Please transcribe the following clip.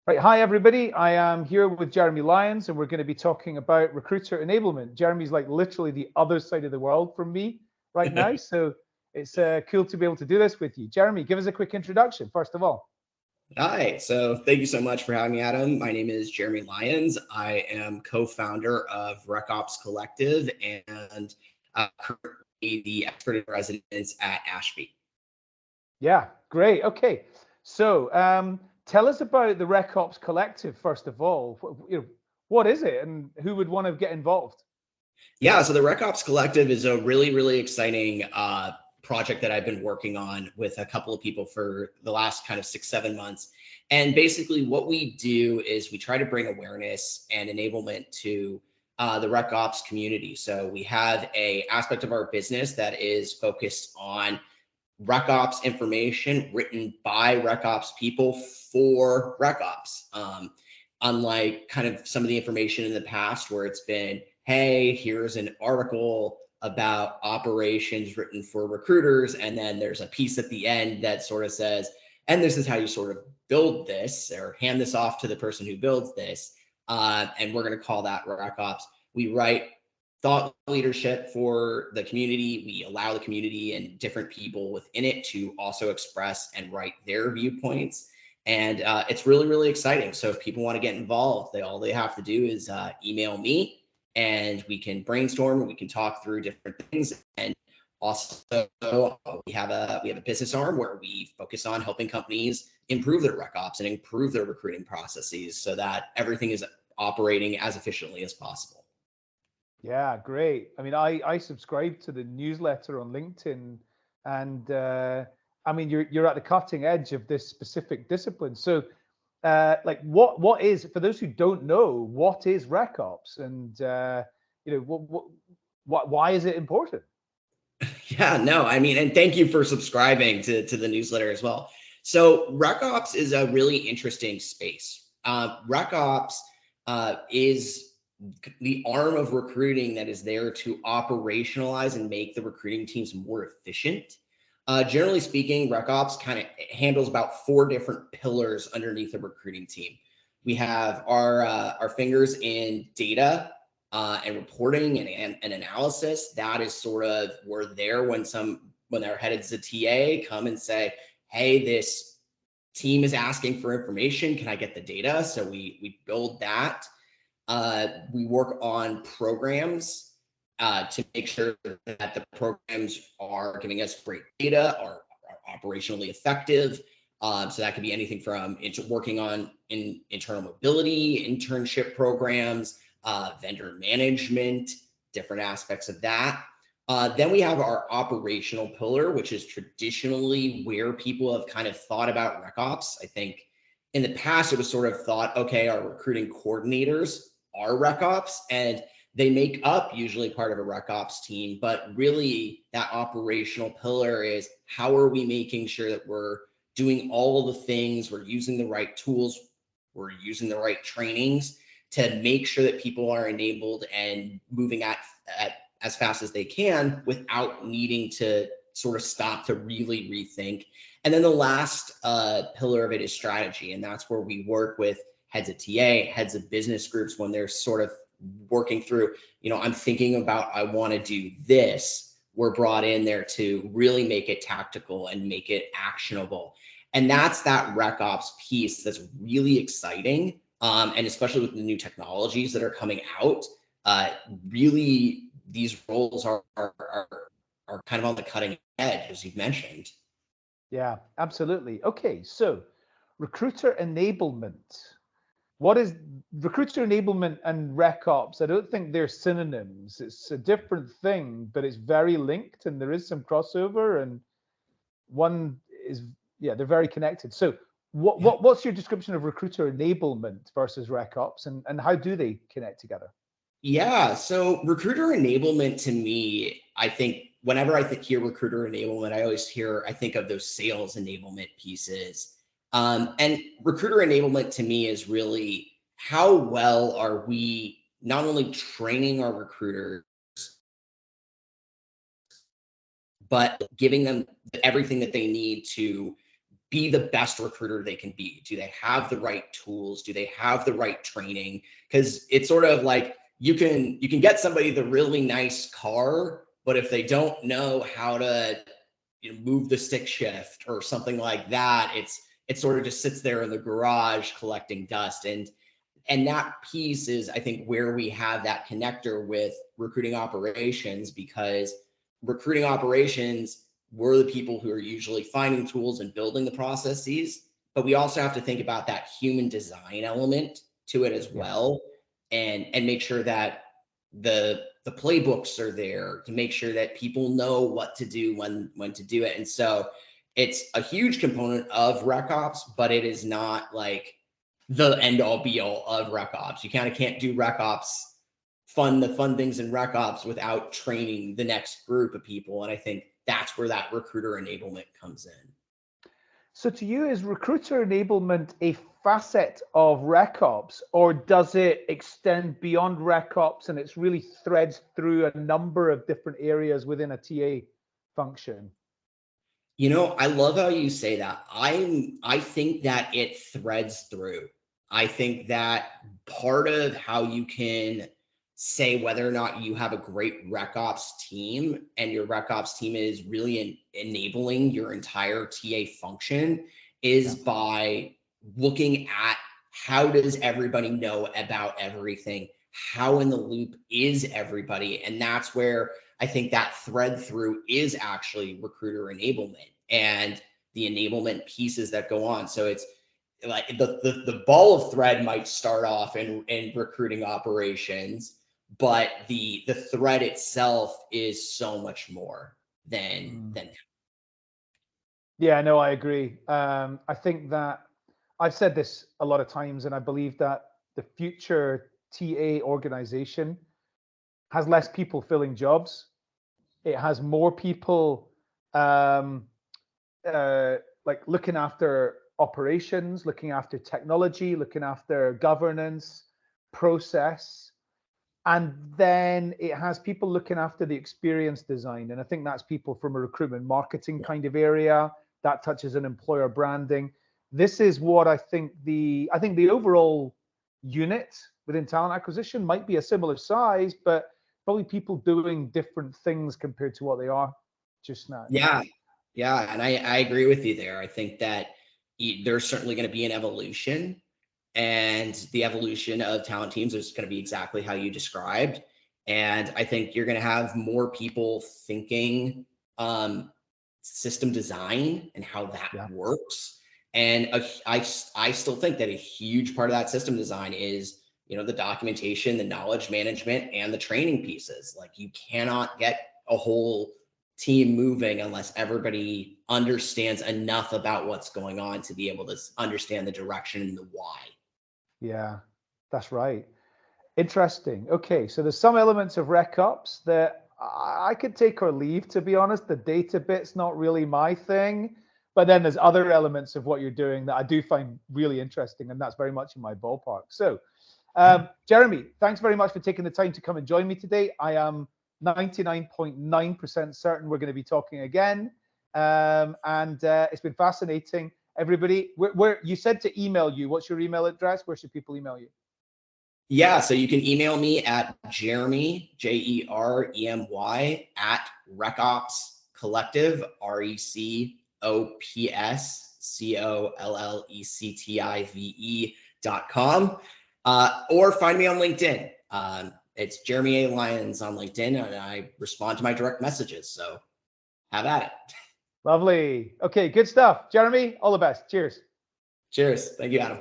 Right, hi everybody. I am here with Jeremy Lyons, and we're going to be talking about recruiter enablement. Jeremy's like literally the other side of the world from me right now, so it's cool to be able to do this with you. Jeremy, give us a quick introduction, first of all. Hi, so thank you so much for having me, Adam. My name is Jeremy Lyons. I am co-founder of RecOps Collective and currently the expert in residence at Ashby. Yeah, great. Okay, so tell us about the RecOps Collective, first of all. What is it, and who would want to get involved? Yeah, so the RecOps Collective is a really, really exciting project that I've been working on with a couple of people for the last kind of 6-7 months. And basically what we do is we try to bring awareness and enablement to the RecOps community. So we have a aspect of our business that is focused on RecOps information written by RecOps people for RecOps. Unlike kind of some of the information in the past where it's been, hey, here's an article about operations written for recruiters, and then there's a piece at the end that sort of says, and this is how you sort of build this or hand this off to the person who builds this. And we're going to call that RecOps. We write thought leadership for the community. We allow the community and different people within it to also express and write their viewpoints. And it's really, really exciting. So if people want to get involved, all they have to do is email me, and we can brainstorm and we can talk through different things. And also we have a business arm where we focus on helping companies improve their RecOps and improve their recruiting processes so that everything is operating as efficiently as possible. Yeah, great. I mean, I subscribe to the newsletter on LinkedIn, and I mean, you're at the cutting edge of this specific discipline. So, like, what is, for those who don't know, what is RecOps, and why is it important? Yeah, no, I mean, and thank you for subscribing to the newsletter as well. So RecOps is a really interesting space. RecOps is the arm of recruiting that is there to operationalize and make the recruiting teams more efficient. Generally speaking, RecOps kind of handles about 4 different pillars underneath a recruiting team. We have our fingers in data and reporting and analysis. That is sort of, we're there when our heads of TA come and say, hey, this team is asking for information. Can I get the data? So we build that. We work on programs to make sure that the programs are giving us great data, are operationally effective. So that could be anything from working on internal mobility, internship programs, vendor management, different aspects of that. Then we have our operational pillar, which is traditionally where people have kind of thought about RecOps. I think in the past, it was sort of thought, okay, our recruiting coordinators are RecOps, and they make up usually part of a RecOps team. But really, that operational pillar is how are we making sure that we're doing all the things, we're using the right tools, we're using the right trainings to make sure that people are enabled and moving at as fast as they can without needing to sort of stop to really rethink. And then the last pillar of it is strategy. And that's where we work with heads of TA, heads of business groups when they're sort of working through, I'm thinking about, I want to do this. We're brought in there to really make it tactical and make it actionable. And that's that RecOps piece that's really exciting. And especially with the new technologies that are coming out, really these roles are kind of on the cutting edge, as you've mentioned. Yeah, absolutely. Okay, so recruiter enablement. What is recruiter enablement and RecOps? I don't think they're synonyms. It's a different thing, but it's very linked, and there is some crossover, and one is, yeah, they're very connected. So what's your description of recruiter enablement versus RecOps, and how do they connect together? Yeah, so recruiter enablement to me, I think whenever hear recruiter enablement, I think of those sales enablement pieces. And recruiter enablement to me is really how well are we not only training our recruiters, but giving them everything that they need to be the best recruiter they can be? Do they have the right tools? Do they have the right training? Because it's sort of like you can get somebody the really nice car, but if they don't know how to move the stick shift or something like that, it sort of just sits there in the garage collecting dust. And that piece is, I think, where we have that connector with recruiting operations, because recruiting operations, we're the people who are usually finding tools and building the processes, but we also have to think about that human design element to it as well, and make sure that the playbooks are there to make sure that people know what to do when to do it. And so it's a huge component of RecOps, but it is not like the end all be all of RecOps. You kind of can't do RecOps, the fun things in RecOps without training the next group of people. And I think that's where that recruiter enablement comes in. So to you, is recruiter enablement a facet of RecOps, or does it extend beyond RecOps and it's really threads through a number of different areas within a TA function? I love how you say that. I think that it threads through. I think that part of how you can say whether or not you have a great RecOps team, and your RecOps team is really enabling your entire TA function, is by looking at how does everybody know about everything? How in the loop is everybody? And that's where I think that thread through is actually recruiter enablement and the enablement pieces that go on. So it's like the ball of thread might start off in recruiting operations, but the thread itself is so much more than Yeah, no, I agree. I think that I've said this a lot of times, and I believe that the future TA organization has less people filling jobs. It has more people um, like looking after operations, looking after technology, looking after governance, process. And then it has people looking after the experience design. And I think that's people from a recruitment marketing kind of area that touches on employer branding. This is what I think the overall unit within talent acquisition might be a similar size, but probably people doing different things compared to what they are just now. Yeah. And I agree with you there. I think that there's certainly going to be an evolution, and the evolution of talent teams is going to be exactly how you described. And I think you're going to have more people thinking system design and how that works. And I still think that a huge part of that system design is, the documentation, the knowledge management, and the training pieces. Like, you cannot get a whole team moving unless everybody understands enough about what's going on to be able to understand the direction and the why. Yeah, that's right. Interesting. Okay, so there's some elements of RecOps that I could take or leave, to be honest. The data bit's not really my thing, but then there's other elements of what you're doing that I do find really interesting, and that's very much in my ballpark. So, Jeremy, thanks very much for taking the time to come and join me today. I am 99.9% certain we're going to be talking again, and it's been fascinating. Everybody, where you said to email you, what's your email address? Where should people email you? Yeah, so you can email me at Jeremy, Jeremy, at RecOps Collective, RecOpscollective.com, or find me on LinkedIn. It's Jeremy A. Lyons on LinkedIn, and I respond to my direct messages. So have at it. Lovely. Okay, good stuff. Jeremy, all the best. Cheers. Cheers. Thank you, Adam.